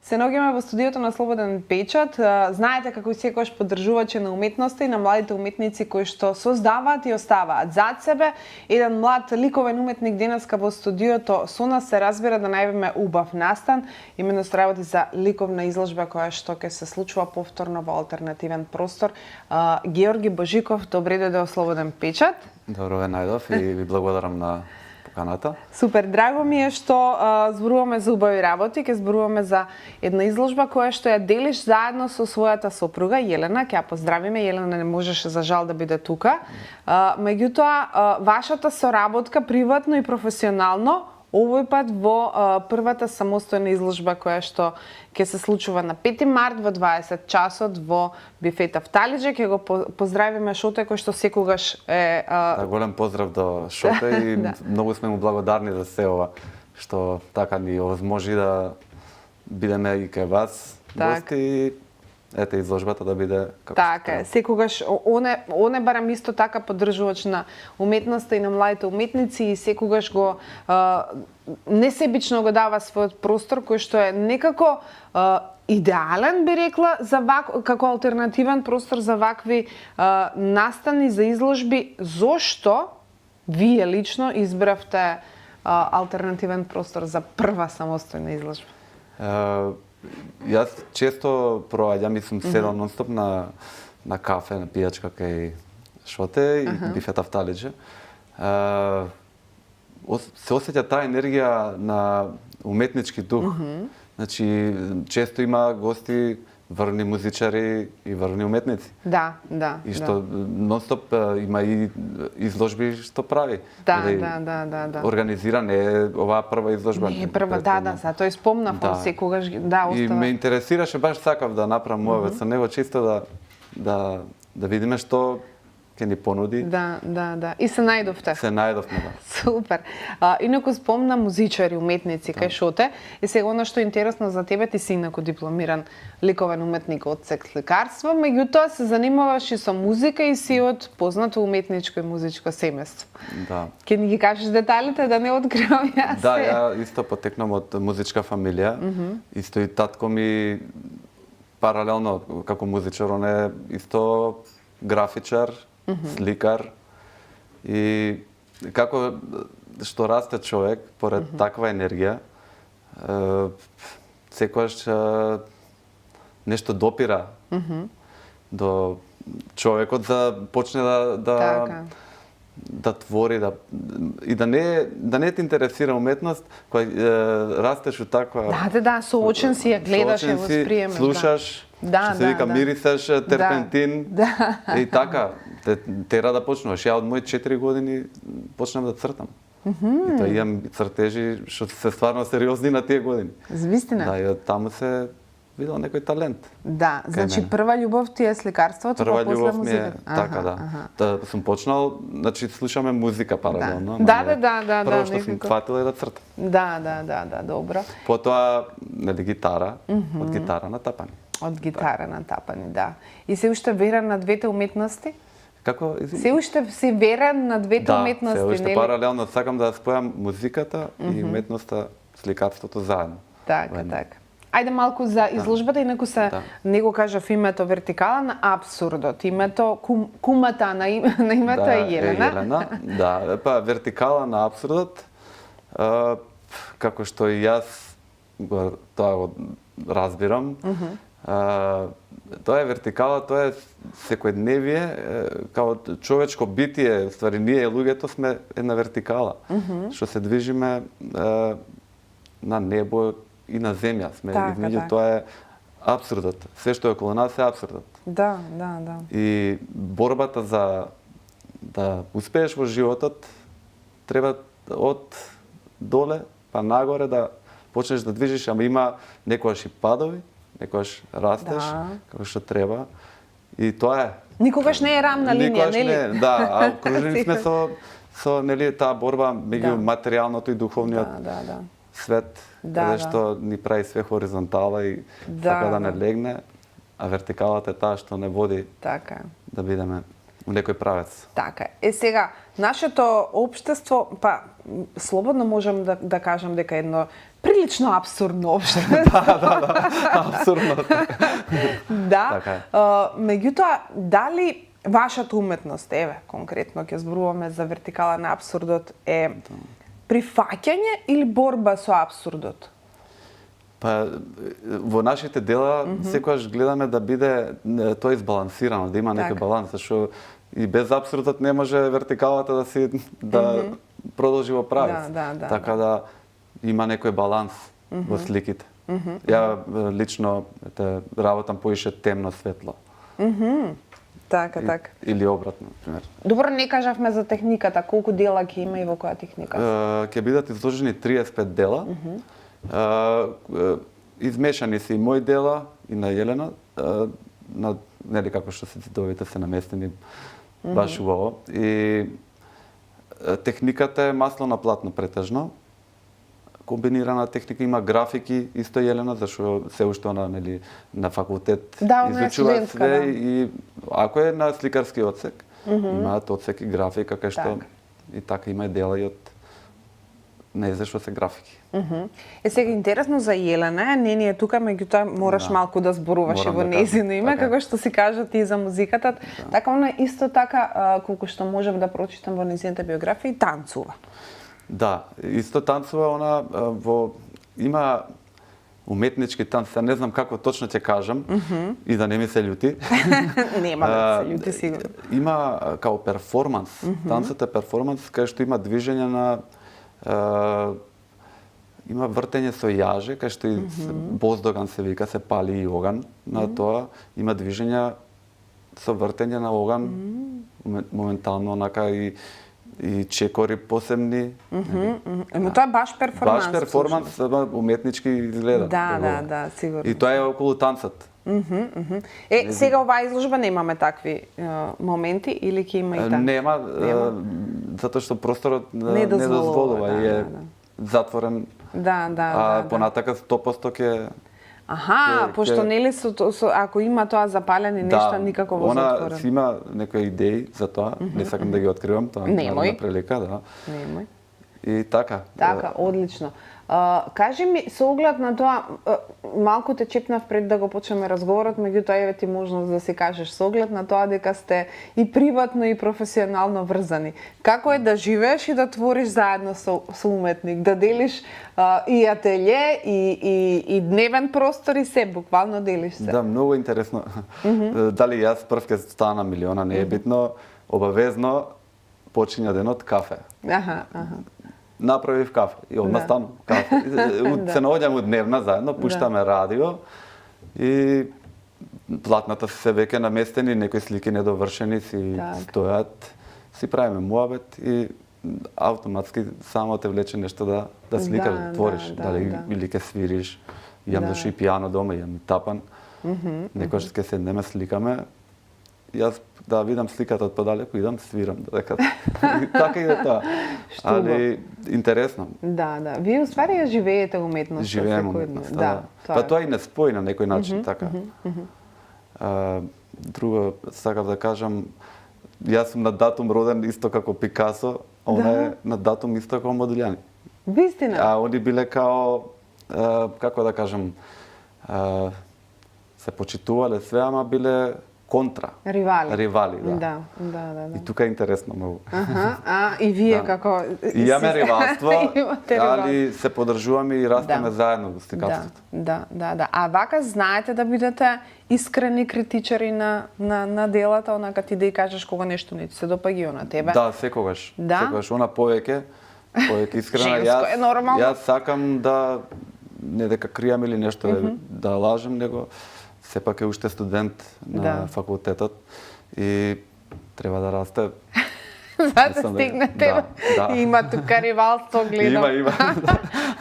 Се наоѓаме во студиото на Слободен печат. Знаете како и секогаш поддржувачи на уметноста и на младите уметници кои што создаваат и оставаат зад себе. Еден млад ликовен уметник денеска во студиото со нас се разбира да најавиме убав настан. Именно се работи за ликовна изложба која што ќе се случува повторно во алтернативен простор. Георги Божиков, добре дојде во Слободен печат. Добро ве најдов и ви благодарам на поканата. Супер, драго ми е што зборуваме за убави работи, ќе зборуваме за една изложба која што ја делиш заедно со својата сопруга Јелена. Ќе ја поздравиме, Јелена не можеше за жал да биде тука. Меѓутоа, вашата соработка приватно и професионално овој пат во првата самостојна изложба која што ќе се случува на 5 март во 20 часот во бифета Вталиџе. Ќе го поздравиме Шоте кој што секогаш е голем поздрав до Шоте и многу сме му благодарни за се ова што така ни овозможи да бидеме и кај вас гости и ете изложбата да биде како така е. Секогаш оне барам исто така поддржувач на уметноста и на младите уметници и секогаш го несебично го дава својот простор кој што е некако идеален, би рекла, за како алтернативен простор за вакви настани, за изложби. Зошто вие лично избравте алтернативен простор за прва самостојна изложба? Јас често проаѓам и сум седал нонстоп на кафе, на пијачка кај Шоте и бифета Вталиџе. Се осеќа таа енергија на уметнички дух. Значи, често има гости врни музичари и врни уметници. Да. И што нонстоп има и изложби што прави. Да. Организира, не е оваа прва изложба. Не е прва, затоа и спомнав, секогаш остава. И ме интересираше, баш сакав да направам муавет со него, чисто да видиме што ќе ни понуди. Да. И се најдовте. Се најдовме, да. Супер. Инаку спомна музичари, уметници кај Шоте. И сега она што е интересно за тебе, ти си инаку дипломиран ликовен уметник од цех сликарство, меѓутоа се занимаваш и со музика и си од познато уметничко и музичко семејство. Да. Ќе ни ги кажеш деталите да не откривам јас? Да, ја исто потекнам од музичка фамилија. Исто и татко ми паралелно како музичар, он е исто графичар, сликар и како што расте човек поред таква енергија, секогаш нешто допира до човекот за почне да твори и да не те интересира уметност, кога растеш од таква. Да, соочен си ја гледаш и восприемаш. Слушаш, што се вика мирисаш терпентин и така тера да почнуваш. Ја од мои 4 години почнам да цртам. И тоа имам цртежи што се стварно сериозни на тие години. Звистина. Да, и од таму се видел некој талент. Да, значи прва љубов ти е сликарството, па после љубов ми музиката. е така, да. Сум почнал, значи слушаме музика паралелно. Да. Прво што сум фатил е да цртам. Да, добро. Потоа гитара, од гитара на тапани. Од гитара на тапани, да. И се уште верен на двете уметности? Како? Се уште си верен на двете уметности, нели? Да, се уште паралелно сакам да спојам музиката и уметноста, сликарството заедно. Така. Ајде малку за изложбата, инаку се не го кажав името вертикала на абсурдот, името кумата на името е Јелена. Јелена, да, па вертикала на абсурдот, како што и јас тоа го разбирам, тоа е вертикала, тоа е секојдневие, као човечко битие, ствари ние луѓето сме една вертикала, што се движиме на небо и на земја сме, измеѓу тоа е абсурдот. Се што е околу нас е абсурдот. Да. И борбата за да успееш во животот треба од доле па нагоре да почнеш да движиш, ама има некогаш и падови, некогаш растеш како што треба. И тоа е. Никогаш не е рамна линија, нели? Никогаш не, да, а окружени сме со нели таа борба меѓу материјалното и духовниот свет, каде што ни прави све хоризонтала и така да не легне, а вертикалата е таа што не води да бидеме у некој правец. Така е. Сега, нашето општество, па слободно можам да кажам дека едно прилично апсурдно опште. Апсурдно. Да. Така е. Меѓутоа, дали вашата уметност, еве, конкретно ќе зборуваме за вертикала на апсурдот, е прифаќање или борба со апсурдот? Па во нашите дела секогаш гледаме да биде тоа избалансирано, да има некој баланс, зашто и без апсурдот не може вертикалата да продолжи во правец. Така да има некој баланс во сликите. Ја лично работам поише темно светло. Така. Или обратно, например. Добро, не кажавме за техниката, колку дела ќе има и во која техника? Ќе бидат изложени 35 дела. Измешани се и мои дела и на Јелена, нели како што се цитовите се наместени баш убаво. И техниката е масло на платно претежно. Комбинирана техника, има графики, исто Јелена, зашто се уште она нели на факултет изучува све и ако е на сликарски одсек, имаат одсек и графика кај што и така има дела и од не знам што се графики. Сега интересно за Јелена, не ни е тука, меѓутоа мораш малку да зборуваш и во нејзино име, како што си кажа ти за музиката. Така она исто така, колку што можев да прочитам во нејзината биографија, танцува. Да, исто танцува, она има уметнички танц, не знам како точно ќе кажам и да не ми се љути. Нема да се љути сигурно. Има као перформанс, танцот е перформанс кај што има движење на има вртење со јаже, кај што и боздоган се вика, се пали и оган на тоа, има движења со вртење на оган, моментално онака и чекори посебни. Но тоа е баш перформанс. Баш перформанс, уметнички изгледа. Да, сигурно. И тоа е околу танцот. Сега оваа изложба немаме такви моменти или ќе има и така? Нема, затоа што просторот не дозволува и е затворен. Да. Понатака 100% ќе пошто нели ако има тоа запалени нешта никако во затворен. Она си има некои идеи за тоа, не сакам да ги откривам, тоа е прелика, да. Немој. И така. Така, одлично. Кажи ми, со оглед на тоа, малку те чепнав пред да го почнеме разговорот, меѓутоа еве ти можност да си кажеш со оглед на тоа дека сте и приватно и професионално врзани. Како е да живееш и да твориш заедно со уметник, да делиш и ателје и дневен простор и се, буквално делиш се? Да, многу интересно. Дали јас прв ќе стана милиона, не е битно, обавезно почиња денот кафе. Направив кафе и одма стану кафе. Се наоѓам у дневна заедно, пуштаме радио и платната се веќе наместени, некои слики недовршени си стојат, си правиме муабет и автоматски само те влече нешто да сликаш, да твориш, дали или ќе свириш. Имам доши пијано дома, имам и тапан. Некојаш ќе седнеме, сликаме. Јас да видам сликата од подалеку, идам, свирам. Така и тоа. Али интересно. Да. Вие уствари ја живеете уметноста. Живеем уметноста, да. Па тоа и не спои на некој начин, така. Друго, сакав да кажам, јас сум на датум роден исто како Пикасо, а она е на датум исто како Модилјани. Вистина? А они биле као, како да кажам, се почитувале све, ама биле контра. Ривали, да. И тука е интересно многу. И вие како... Имаме ривалство, али се подржуваме и растеме заедно во сликарството. Да. А вака знаете да бидете искрени критичари на делата, онака ти да и кажеш кога нешто не ти се допаѓа на тебе? Да, секогаш. Секогаш, она повеќе искрена. Женско е нормално. Јас сакам да не дека кријам или нешто да лажем, него сепак е уште студент на факултетот и треба да расте. За да стигнете. Има тука ривалство, гледам. Има.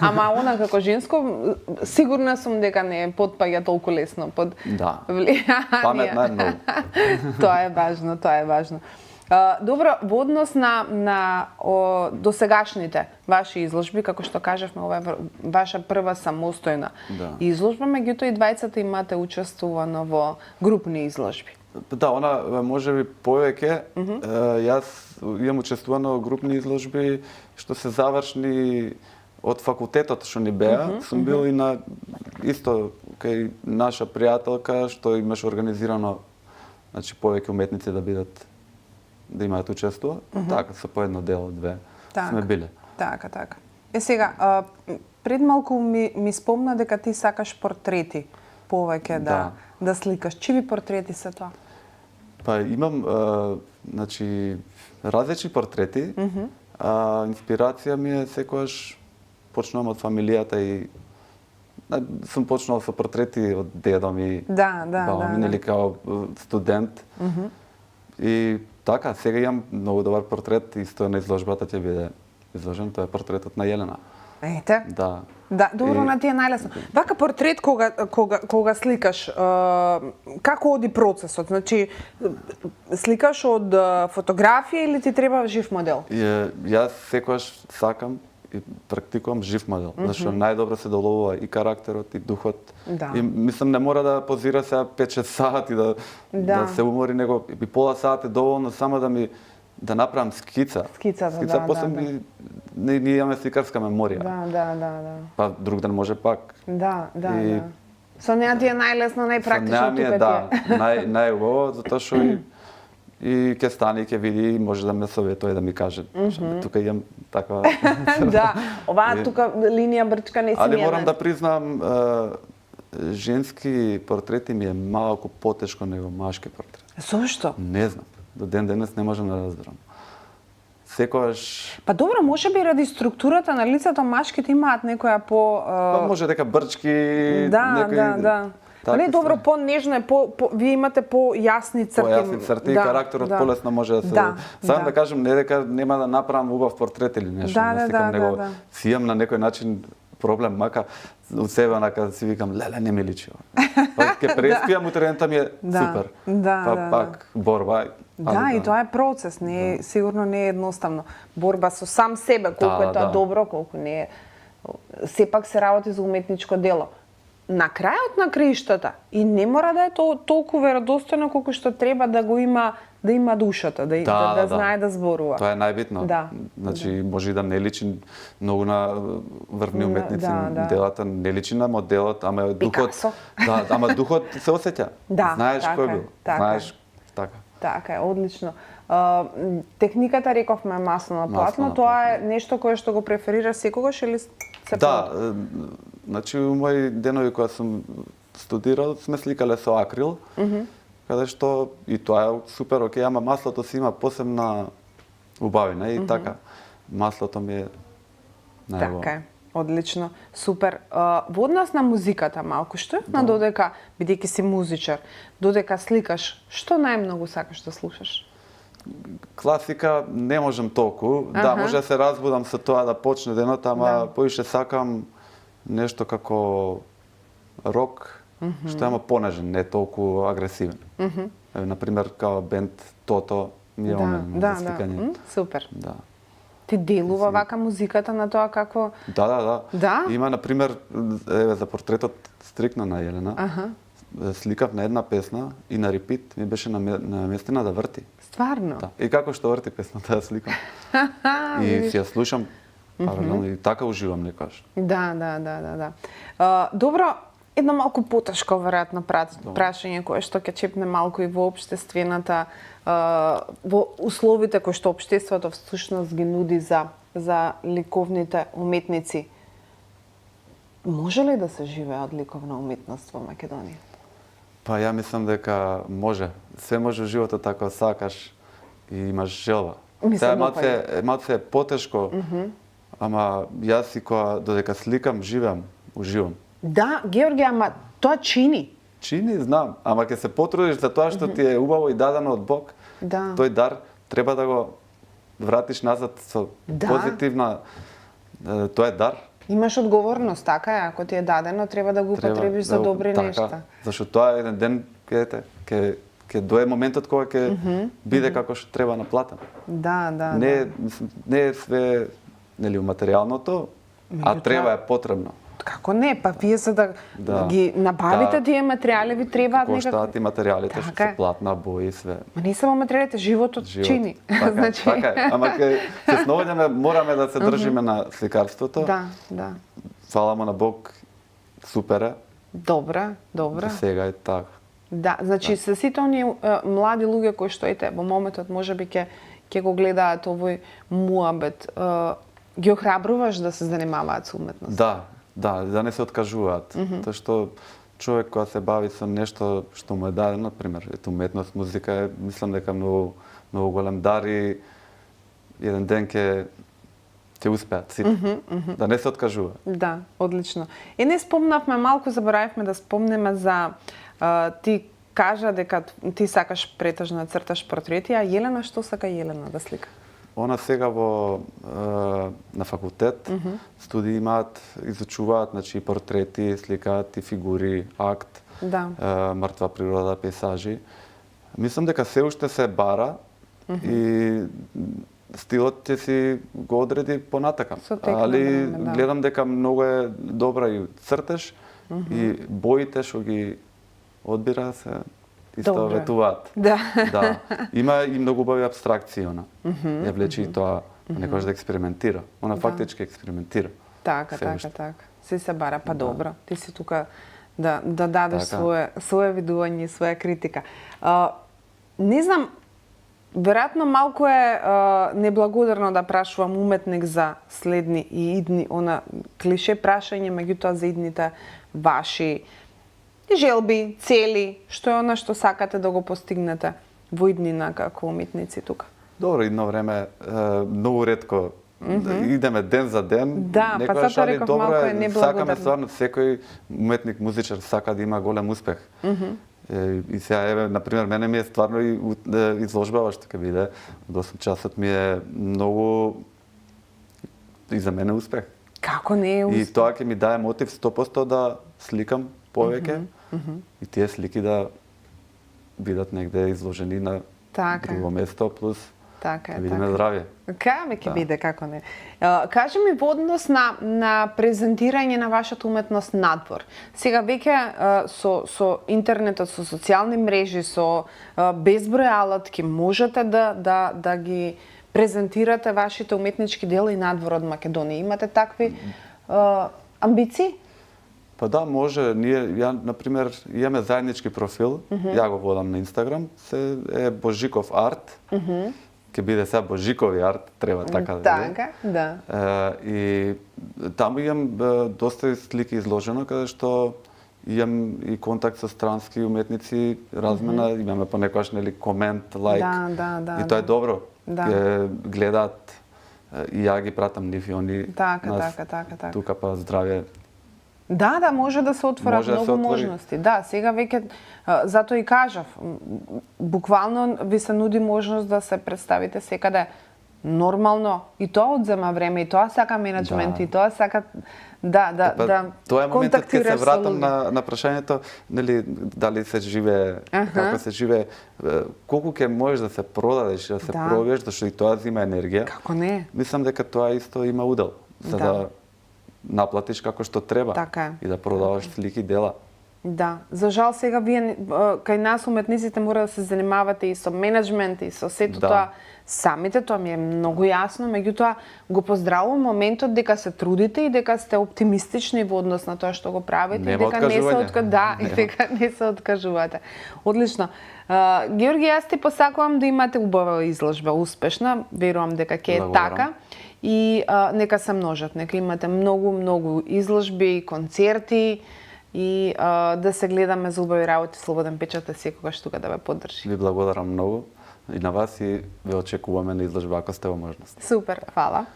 Ама она како женско, сигурна сум дека не потпаѓа толку лесно под влијание. Паметна е многу. Тоа е важно. Добро, во однос на досегашните ваши изложби, како што кажавме, ова е ваша прва самостојна изложба, меѓутоа и двајцата имате учествувано во групни изложби. Да, она може би повеќе. Јас имам учествувано групни изложби што се завршни од факултетот што ни беа. Сум бил и на исто кај наша пријателка што имаше организирано, значи повеќе уметници да имаат учество. Така со по едно дело, две сме биле. Така. Сега, пред малку ми спомна дека ти сакаш портрети повеќе да сликаш. Чиви портрети се тоа? Па имам значи различни портрети. Инспирација ми е секогаш почнувам од фамилијата и сум почнал со портрети од дедо ми, баба ми, нели као студент. И така, сега имам многу добар портрет, исто на изложбата ќе биде изложен, тоа е портретот на Јелена. Ете. Да. Да, добро, на ти е најлесно. Вака портрет кога сликаш, како оди процесот? Значи, сликаш од фотографија или ти треба жив модел? Јас секогаш сакам и практикувам жив модел, зашто најдобро се доловува и карактерот и духот. И мислам не мора да позира сега 5-6 сати да се умори, него и пола сат е доволно само да направам скица. Скицата, после ние имаме сликарска меморија. Да. Па друг ден може пак. Да. Со неа ти е најлесно, најпрактично тука ти е. Најубаво, затоа што и ќе стане и ќе види и може да ме советува и да ми каже. Тука имам таква... Да, оваа тука линија брчка не си ми Али морам да признам, женски портрети ми е малку потешко него машки портрет. Зошто? Не знам. До ден денес не можам да разберам. Секогаш... Па добро, може би ради структурата на лицето машките имаат некоја по... Па може дека брчки... Да. Не, добро, по-нежно е, вие имате по-јасни црти. По-јасни црти и карактерот полесно може да се... Сам да кажем, не дека нема да направам убав портрет или нешто. Да. Си имам на некој начин проблем, мака од себе онака си викам, леле, не ми личи ова. Па ке преспијам, утрента ми е супер. Па пак борба. Да, и тоа е процес, сигурно не е едноставно. Борба со сам себе, колку е тоа добро, колку не е. Сепак се работи за уметничко дело. На крајот на краиштата, и не мора да е толку веродостојно колку што треба да го има душата, да знае да зборува. Тоа е најбитно. Значи, може да не личи многу на врвни уметници, делата не личи на моделот, ама духот... ама духот се осеќа. Знаеш кој бил. Знаеш, така. Така е, одлично. Техниката, рековме, масло на платно, тоа е нешто кое што го преферира секогаш или се значи, у мои денови кога сум студирал, сме сликале со акрил, каде што и тоа е супер окей, ама маслото си има посебна убавина и така. Маслото ми е најубаво. Така е, одлично, супер. Во однос на музиката малку, што е додека, бидејќи си музичар, додека сликаш, што најмногу сакаш да слушаш? Класика не можам толку. Да, може да се разбудам со тоа да почне денот, ама поише сакам нешто како рок, што има понежен, не толку агресивен. Например, као бенд Тото ми е омилен за сликање. Супер. Да. Ти делува вака музиката на тоа како... Да. Има, например, за портретот стрикна на Јелена, сликав на една песна и на репит ми беше наместена да врти. Стварно? Да. И како што врти песната, ја сликам. И си ја слушам, паралелно, и така уживам некојаш. Да. Добро, едно малку потешко, веројатно, прашање кое што ќе чепне малку и во општествената, во условите кои што општеството всушност ги нуди за ликовните уметници. Може ли да се живее од ликовна уметност во Македонија? Па ја мислам дека може. Се може во животот ако сакаш и имаш желба. Тоа е малце потешко, ама јас и кога додека сликам, уживам. Да, Георги, ама тоа чини. Чини, знам, ама ќе се потрудиш за тоа што ти е убаво и дадено од Бог. Тој дар треба да го вратиш назад со позитивна... Тоа е дар. Имаш одговорност, така е, ако ти е дадено, треба да го употребиш за добри нешта. Зашто тоа еден ден ќе дое моментот кога ќе биде како што треба наплатен. Да. Не е све, нели, материјалното, а треба е потребно. Како не? Па вие за да ги набавите тие материјали ви требаат некако. Коштаат и материјалите што се платна, бои, све. Ма не само материјалите, животот чини. Значи... Така е. Ама кај се сноваѓаме, мораме да се држиме на сликарството. Да. Фала му на Бог, супер е. Добра. За сега е така. Да, значи се сите оние млади луѓе кои што во моментот можеби ќе го гледаат овој муабет, ги охрабруваш да се занимаваат со уметност. Да не се откажуваат. Тоа што човек кога се бави со нешто што му е дадено, например, уметност, музика, мислам дека многу голем дар и еден ден ќе успеат сите. Да не се откажуваат. Да, одлично. Не спомнавме малку, заборавивме да спомнеме за ти кажа дека ти сакаш претежно да црташ портрети, а Јелена што сака Јелена да слика? Она сега на факултет студии имаат, изучуваат, значи портрети, сликаат и фигури, акт, мртва природа, пейзажи. Мислам дека се уште се бара и стилот ќе си го одреди понатака. Али гледам дека многу е добра и цртеж и боите што ги одбира се истоветуваат. Да. Има и многу убави абстракции она. Ја влече и тоа некојаш да експериментира. Она фактички експериментира. Така. Се бара, па добро. Ти си тука да дадеш свое видување и своја критика. Не знам, веројатно малку е неблагодарно да прашувам уметник за следни и идни, она клише прашање, меѓутоа за идните ваши желби, цели, што е она што сакате да го постигнете во иднина како уметници тука? Добро, идно време многу ретко идеме ден за ден. Да, па затоа реков малку е неблагодарно. Сакаме стварно, секој уметник, музичар сака да има голем успех. И сега, например, мене ми е стварно и изложбава што ќе биде од 8 часот ми е многу и за мене успех. Како не е успех? И тоа ќе ми даде мотив 100% да сликам повеќе и тие слики да бидат негде изложени на друго место, плюс да видиме здравје. Каме ќе биде, како не. Кажи ми во однос на презентирање на вашата уметност надвор. Сега веќе со интернетот, со социјални мрежи, со безброј алатки можете да ги презентирате вашите уметнички дела и надвор од Македонија. Имате такви амбиции? Па да, може. Ја, например, имаме заеднички профил, ја го водам на Инстаграм, се е Божиков арт. Ќе биде сега Божикови арт, треба така да биде. Така, да. И таму имам доста слики изложено, каде што имам и контакт со странски уметници, размена, имаме понекогаш комент, лайк. И тоа е добро. Ќе гледаат и ја ги пратам нив и они нас тука па здравје. Да, може да се отворат многу можности. Да, сега веќе затоа и кажав, буквално ви се нуди можност да се представите секаде нормално и тоа одзема време и тоа сака менеджмент и тоа сака тоа е моментот кога се вратам на прашањето, нели дали се живее, како се живее, колку ќе можеш да се продадеш, да се пробиеш, зашто и тоа зема енергија. Како не? Мислам дека тоа исто има удел за да наплатиш како што треба и да продаваш слики дела. Да, за жал сега вие кај нас уметниците мора да се занимавате и со менеджмент и со сето тоа самите, тоа ми е многу јасно, меѓутоа го поздравувам моментот дека се трудите и дека сте оптимистични во однос на тоа што го правите и дека не се откажувате. Одлично. Георги, јас ти посакувам да имате убава изложба, успешна, верувам дека ќе е така. И нека се множат, нека имате многу изложби, концерти и да се гледаме за убави работи. Слободен печат е секогаш тука да ве поддржи. Ви благодарам многу и на вас и ве очекуваме на изложба ако сте во можност. Супер, фала.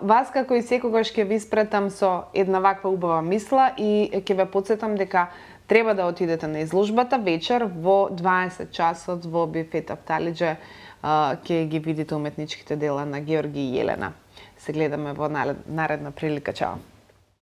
Вас како и секогаш ќе ви испратам со една ваква убава мисла и ќе ве потсетам дека треба да отидете на изложбата вечер во 20 часот во Бифета Пталиџе. Ќе ги видите уметничките дела на Георги и Јелена. Се гледаме во наредна прилика. Чао!